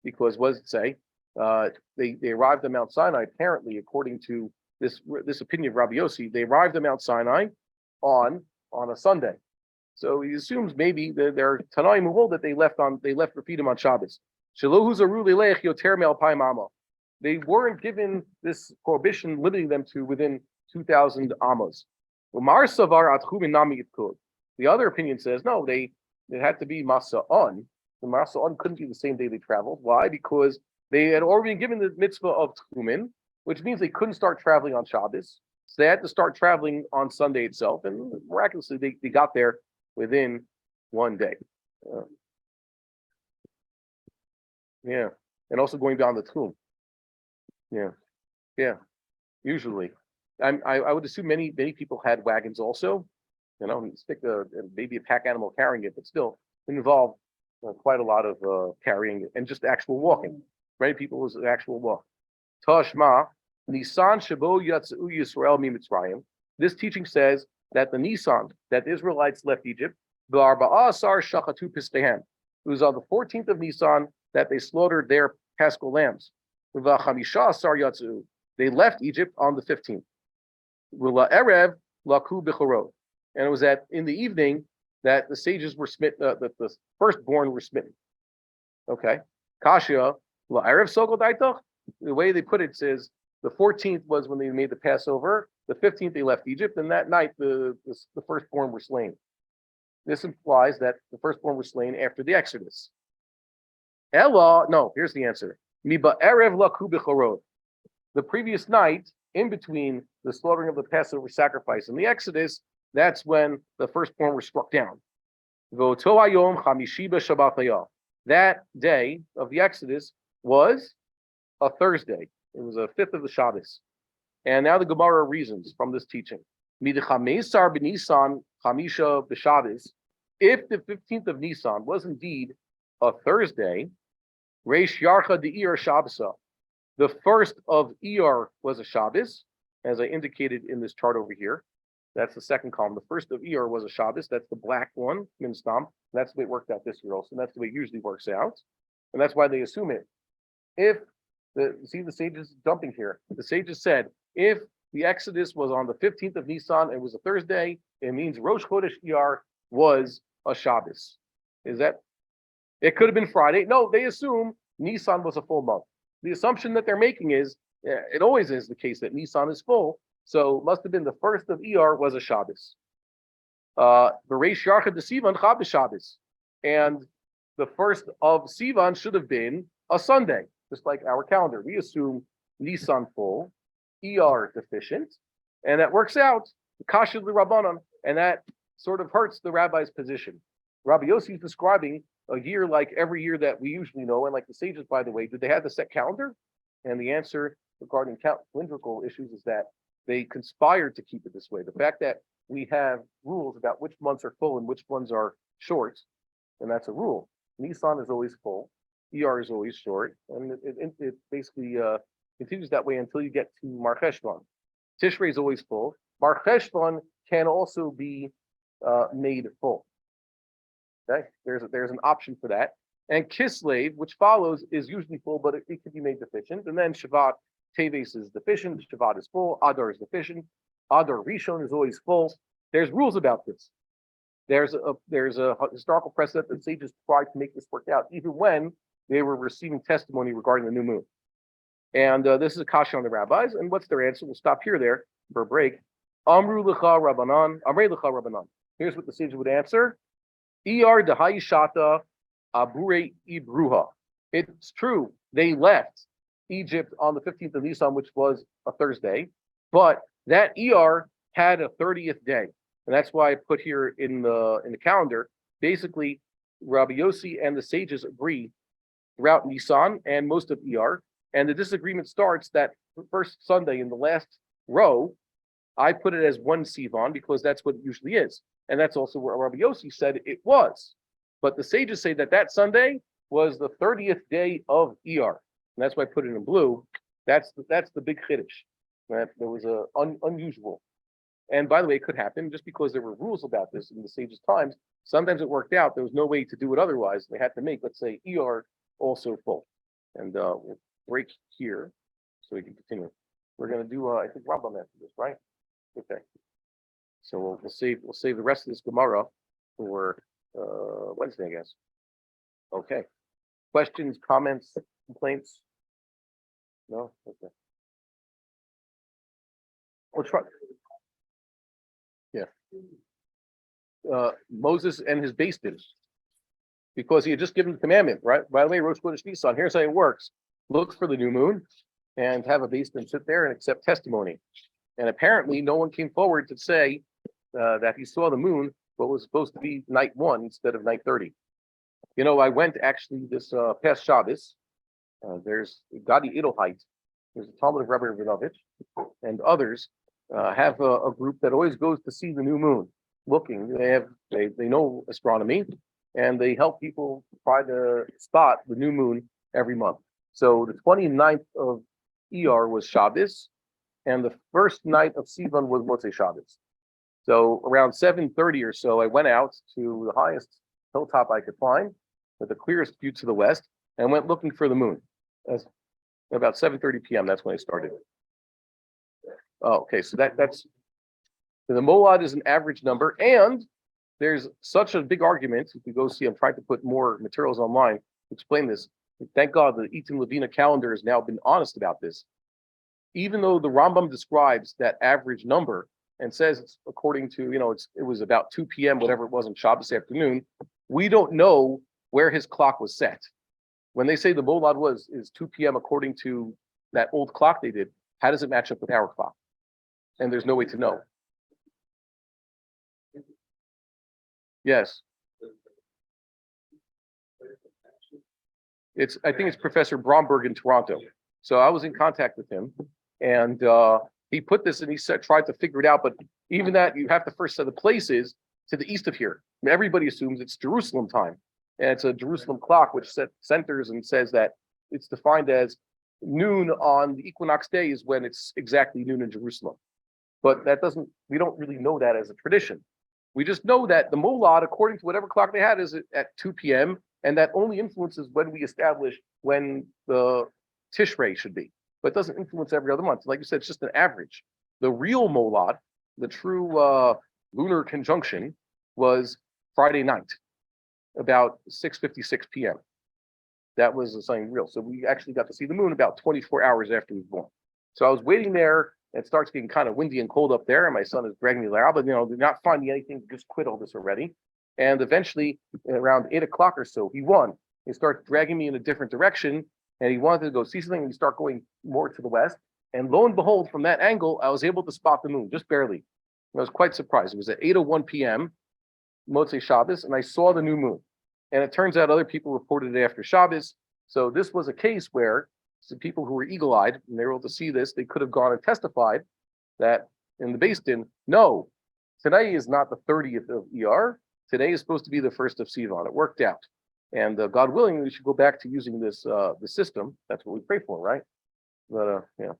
Speaker 1: Because what does it say? They arrived at Mount Sinai, apparently, according to this opinion of Rabbi Yossi, they arrived at Mount Sinai on a Sunday. So he assumes maybe there are Tanaim who hold that they left Refidim on Shabbos. They weren't given this prohibition limiting them to within 2,000 amos. The other opinion says, no, it had to be Masa'an. The Masa'an couldn't be the same day they traveled. Why? Because they had already been given the mitzvah of Tchumin, which means they couldn't start traveling on Shabbos. So they had to start traveling on Sunday itself. And miraculously, they got there within one day. Yeah. And also going down the Tchum. Yeah. Usually. I would assume many people had wagons also. Stick maybe a pack animal carrying it, but still it involved quite a lot of carrying and just actual walking. Many people was an actual walk. Tashma, Nisan Shabo Yatsu Yisrael Mitzrayim. This teaching says that the Nisan, that the Israelites left Egypt, it was on the 14th of Nisan that they slaughtered their paschal lambs. They left Egypt on the 15th. And it was in the evening that the sages were smitten, that the firstborn were smitten. Okay. Kashia, the way they put it says the 14th was when they made the Passover, the 15th they left Egypt, and that night the firstborn were slain. This implies that the firstborn were slain after the Exodus. Ella, no, here's the answer. The previous night, in between the slaughtering of the Passover sacrifice and the Exodus, that's when the firstborn were struck down. That day of the Exodus was a Thursday. It was a fifth of the Shabbos. And now the Gemara reasons from this teaching. If the 15th of Nisan was indeed a Thursday, Reish Yarcha De'ir Shabbos. The first of Iyar was a Shabbos, as I indicated in this chart over here. That's the second column. The first of Iyar was a Shabbos. That's the black one, Minstam. That's the way it worked out this year also. And that's the way it usually works out. And that's why they assume it. The sages jumping here. The sages said, if the Exodus was on the 15th of Nisan, it was a Thursday, it means Rosh Chodesh Iyar was a Shabbos. It could have been Friday. No, they assume Nisan was a full month. The assumption that they're making is, it always is the case that Nisan is full, so it must have been the first of Iyar was a Shabbos. The Reish Yarcha de Sivan Chab Shabbos. And the first of Sivan should have been a Sunday, just like our calendar. We assume Nisan full, Iyar deficient, and that works out, Kashid Rabbanon, and that sort of hurts the rabbi's position. Rabbi Yossi is describing a year like every year that we usually know, and like the sages, by the way, did they have the set calendar? And the answer regarding calendrical issues is that they conspired to keep it this way. The fact that we have rules about which months are full and which ones are short, and that's a rule. Nisan is always full, Iyar is always short, and it basically continues that way until you get to Mar Cheshvan. Tishrei is always full. Mar Cheshvan can also be made full. Okay, there's an option for that. And Kislev, which follows, is usually full, but it can be made deficient. And then Shavat Teves is deficient. Shavat is full. Adar is deficient. Adar Rishon is always full. There's rules about this. There's a historical precedent that sages tried to make this work out, even when they were receiving testimony regarding the new moon. And this is a kasha on the rabbis. And what's their answer? We'll stop there for a break. Amru lecha Rabbanan, Amrei lecha Rabbanan. Here's what the sages would answer. Iyar dehai shata abure ibruha. It's true, they left Egypt on the 15th of Nisan, which was a Thursday, but that Iyar had a 30th day. And that's why I put here in the calendar, basically, Rabbi Yossi and the sages agree throughout Nisan and most of Iyar. And the disagreement starts that first Sunday in the last row, I put it as one Sivan because that's what it usually is. And that's also what Rabbi Yossi said it was. But the sages say that Sunday was the 30th day of Iyar. And that's why I put it in blue. That's the big chiddush. That there was a unusual. And by the way, it could happen just because there were rules about this in the sages' times. Sometimes it worked out. There was no way to do it otherwise. They had to make, let's say, Iyar also full. And we'll break here so we can continue. We're going to do, I think, Rambam after this, right? Okay. So we'll save the rest of this Gemara for Wednesday, I guess. Okay. Questions, comments, complaints? No? Okay. We'll try. Yeah. Moses and his base did, because he had just given the commandment, right? By the way, Rosh Chodesh Nisan, here's how it works. Look for the new moon and have a base and sit there and accept testimony. And apparently no one came forward to say that he saw the moon, but was supposed to be night 1 instead of night 30. You know, I went actually this past Shabbos. There's Gadi Edelheit. There's a Talmud of Rabbi Rabinovich, and others have a group that always goes to see the new moon, looking. They know astronomy, and they help people try to spot the new moon every month. So the 29th of Iyar was Shabbos, and the first night of Sivan was Motzei Shabbos. So around 7:30 or so, I went out to the highest hilltop I could find, with the clearest view to the west, and went looking for the moon. That's about 7:30 p.m. That's when it started. Oh, okay, so that's the molad is an average number, and there's such a big argument. If you go see, I'm trying to put more materials online to explain this. Thank God the Eaton Levina calendar has now been honest about this. Even though the Rambam describes that average number and says it's according to, it was about 2 p.m., whatever it was on Shabbos afternoon, we don't know where his clock was set. When they say the molad is 2 p.m. according to that old clock they did, how does it match up with our clock? And there's no way to know. Yes. I think it's Professor Bromberg in Toronto. So I was in contact with him, and he put this and he tried to figure it out. But even that, you have to first set the places to the east of here. I mean, everybody assumes it's Jerusalem time, and it's a Jerusalem clock which centers and says that it's defined as noon on the equinox day is when it's exactly noon in Jerusalem. But we don't really know that as a tradition. We just know that the molad, according to whatever clock they had, is at 2 p.m. And that only influences when we establish when the Tishrei should be. But it doesn't influence every other month. Like you said, it's just an average. The real molad, the true lunar conjunction, was Friday night, about 6:56 p.m. That was something real. So we actually got to see the moon about 24 hours after he was born. So I was waiting there. It starts getting kind of windy and cold up there, and my son is dragging me there. But they're not finding anything. Just quit all this already. And eventually, around 8 o'clock or so, he won. He started dragging me in a different direction, and he wanted to go see something. And we start going more to the west. And lo and behold, from that angle, I was able to spot the moon, just barely. I was quite surprised. It was at 8:01 p.m., Motzei Shabbos, and I saw the new moon. And it turns out other people reported it after Shabbos. So this was a case where some people who were eagle-eyed, and they were able to see this, they could have gone and testified that in the Beis Din, no, today is not the 30th of ER. Today is supposed to be the 1st of Sivan. It worked out. And God willing, we should go back to using this the system. That's what we pray for, right? But, yeah.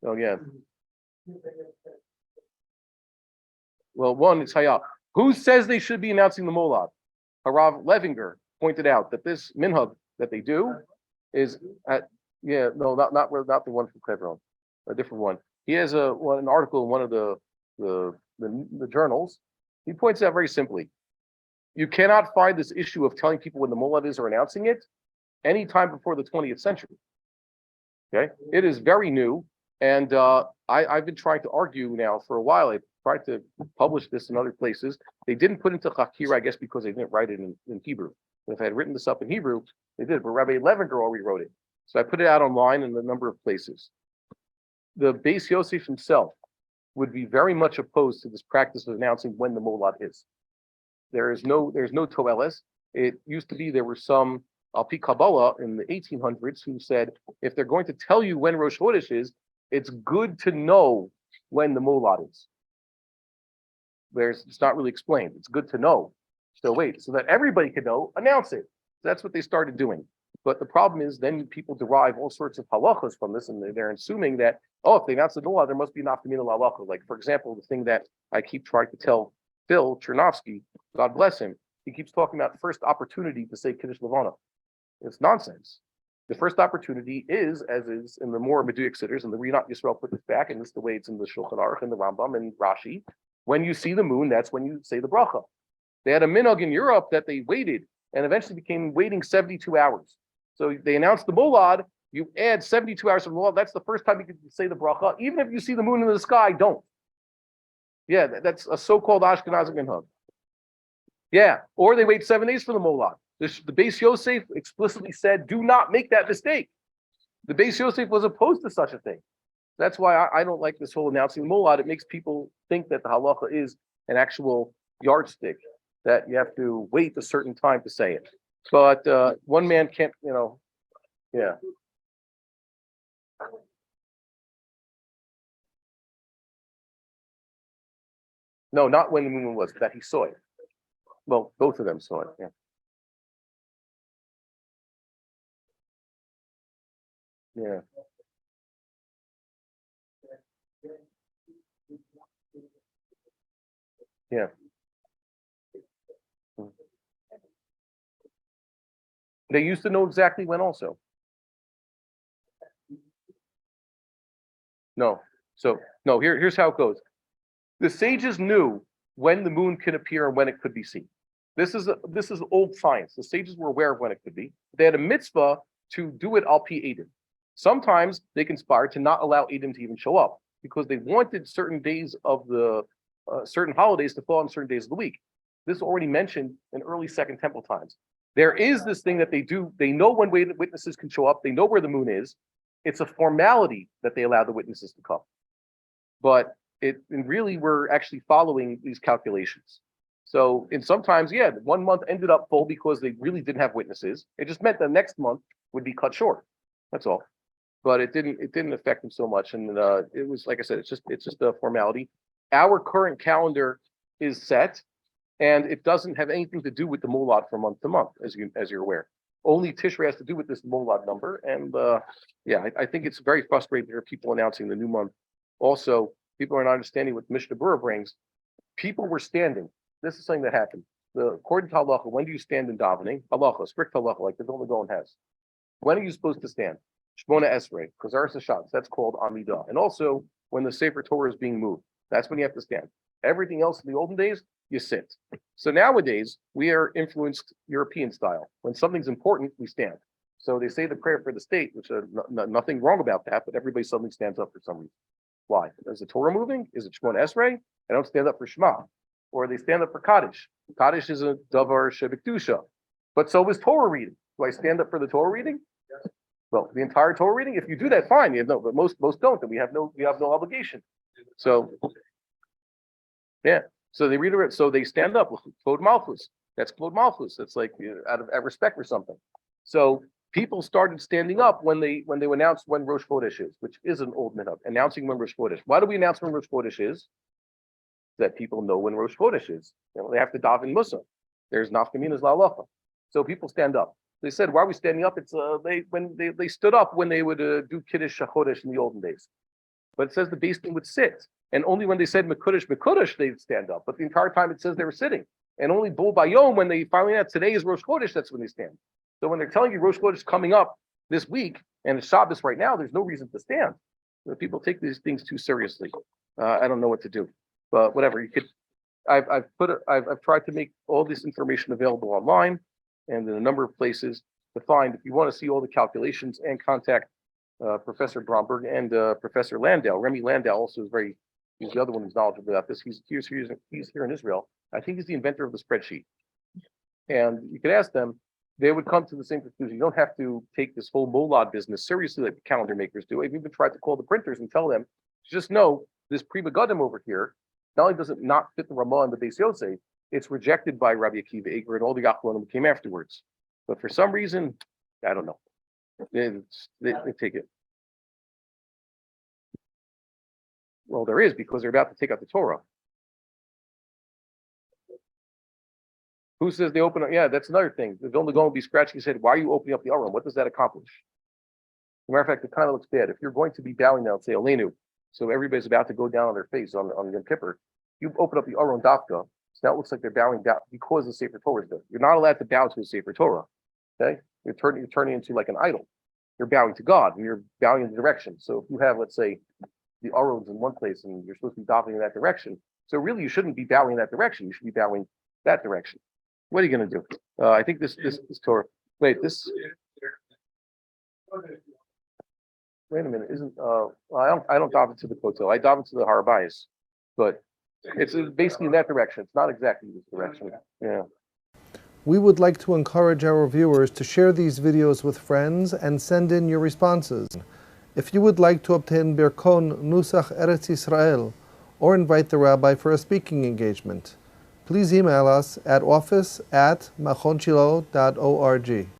Speaker 1: Oh, yeah. Well, one is Hayat. Who says they should be announcing the Molad? Harav Levinger pointed out that this minhag that they do is not the one from Hebron, a different one. He has an article in one of the journals. He points out very simply, you cannot find this issue of telling people when the molad is or announcing it any time before the 20th century. Okay, it is very new, and I've been trying to argue now for a while. I tried to publish this in other places. They didn't put into Chakira, I guess, because they didn't write it in Hebrew. If I had written this up in Hebrew, they did. But Rabbi Levinger already wrote it, so I put it out online in a number of places. The Beis Yosef himself would be very much opposed to this practice of announcing when the molad is. There's no toeles. It used to be there were some Alpi Kabbalah in the 1800s who said if they're going to tell you when Rosh Chodesh is, it's good to know when the molad is. It's not really explained. It's good to know. So wait, so that everybody can know, announce it. That's what they started doing. But the problem is then people derive all sorts of halachas from this, and they're assuming that, if they announce the molad, there must be an afternoon halacha. Like, for example, the thing that I keep trying to tell Phil Chernovsky, God bless him, he keeps talking about the first opportunity to say Kiddush Levana. It's nonsense. The first opportunity is, as is in the more Meduic sitters, and the Rinat Yisrael put this back, and this is the way it's in the Shulchan Aruch and the Rambam and Rashi. When you see the moon, that's when you say the bracha. They had a minhag in Europe that they waited, and eventually became waiting 72 hours. So they announced the molad, you add 72 hours from the molad, that's the first time you can say the bracha. Even if you see the moon in the sky, don't. Yeah, that's a so-called Ashkenazi minhag. Yeah, or they wait 7 days for the molad. The Beis Yosef explicitly said, do not make that mistake. The Beis Yosef was opposed to such a thing. That's why I don't like this whole announcing molad. It makes people think that the halacha is an actual yardstick, that you have to wait a certain time to say it. But one man can't, yeah. No, not when the moon was, that he saw it. Well, both of them saw it, yeah. Yeah. Yeah. They used to know exactly when also. No. So, no, here's how it goes. The sages knew when the moon can appear and when it could be seen. This is old science. The sages were aware of when it could be. They had a mitzvah to do it al pi edim. Sometimes they conspired to not allow edim to even show up because they wanted certain days of the certain holidays to fall on certain days of the week. This is already mentioned in early Second Temple times. There is this thing that they do. They know when witnesses can show up. They know where the moon is. It's a formality that they allow the witnesses to come. But really we're actually following these calculations. So in sometimes, 1 month ended up full because they really didn't have witnesses. It just meant the next month would be cut short. That's all. But it didn't affect them so much. And it was, like I said, it's just a formality. Our current calendar is set, and it doesn't have anything to do with the molad from month to month, as you're aware. Only Tishrei has to do with this molad number. And I think it's very frustrating to hear people announcing the new month. Also, people are not understanding what Mishnah Berurah brings. People were standing. This is something that happened. According to halacha, when do you stand in davening? Halacha, strict halacha, like the Vilna Gaon has. When are you supposed to stand? Shmona Esrei, Chazaras Hashatz, that's called Amidah. And also, when the Sefer Torah is being moved, that's when you have to stand. Everything else in the olden days, you sit. So nowadays, we are influenced European style. When something's important, we stand. So they say the prayer for the state, which is nothing wrong about that, but everybody suddenly stands up for some reason. Why? Is the Torah moving? Is it Shmona Esrei? I don't stand up for Shema. Or they stand up for Kaddish. Kaddish is a davar shebekdusha. But so is Torah reading. Do I stand up for the Torah reading? Yes. Well, the entire Torah reading. If you do that, fine. But most don't. And we have no obligation. So, yeah. So they read it. So they stand up. Kvod Malchus. That's Kvod Malchus. That's like out of respect for something. So people started standing up when they announced when Rosh Chodesh is, which is an old minhag, announcing when Rosh Chodesh. Why do we announce when Rosh Chodesh is? That people know when Rosh Chodesh is. They have to daven Musa. There's nafkaminas la'alacha. So people stand up. They said, why are we standing up? It's they stood up when they would do Kiddush HaChodesh in the olden days. But it says the Beis Din would sit. And only when they said Mekudesh, they'd stand up. But the entire time it says they were sitting. And only Bul Bayom, when they finally had today is Rosh Chodesh, that's when they stand. So when they're telling you Rosh Chodesh is coming up this week, and it's Shabbos right now, there's no reason to stand. People take these things too seriously. I don't know what to do. But whatever, you could. I've tried to make all this information available online and in a number of places to find. If you want to see all the calculations and contact Professor Bromberg and Professor Landau. Remy Landau also is he's the other one who's knowledgeable about this. He's here in Israel. I think he's the inventor of the spreadsheet. And you could ask them, they would come to the same conclusion. You don't have to take this whole molad business seriously like the calendar makers do. I've even tried to call the printers and tell them, just know this Pri Megadim over here, not only does it not fit the Ramah and the Beis Yosef, it's rejected by Rabbi Akiva Eiger and all the Achronim who came afterwards. But for some reason, I don't know. They take it. Well, there is, because they're about to take out the Torah. Who says they open up? Yeah, that's another thing. They're only going to be scratching his head. Why are you opening up the Aron? What does that accomplish? As a matter of fact, it kind of looks bad. If you're going to be bowing now, say Olenu, so everybody's about to go down on their face on Yom Kippur, you open up the Aron Dafka, so now it looks like they're bowing down because the Sefer Torah is there. You're not allowed to bow to the Sefer Torah. Okay? You're turning into like an idol. You're bowing to God and you're bowing in the direction. So if you have, let's say, the Arons in one place and you're supposed to be bowing in that direction, so really you shouldn't be bowing in that direction. You should be bowing that direction. What are you going to do? I think this Torah. Wait, this. Wait a minute. Isn't I don't dive into the Kotel. I dive into the Harabayas, but it's basically in that direction. It's not exactly this direction. Yeah.
Speaker 3: We would like to encourage our viewers to share these videos with friends and send in your responses. If you would like to obtain Birkon Nusach Eretz Yisrael or invite the rabbi for a speaking engagement, please email us at office@machonshilo.org.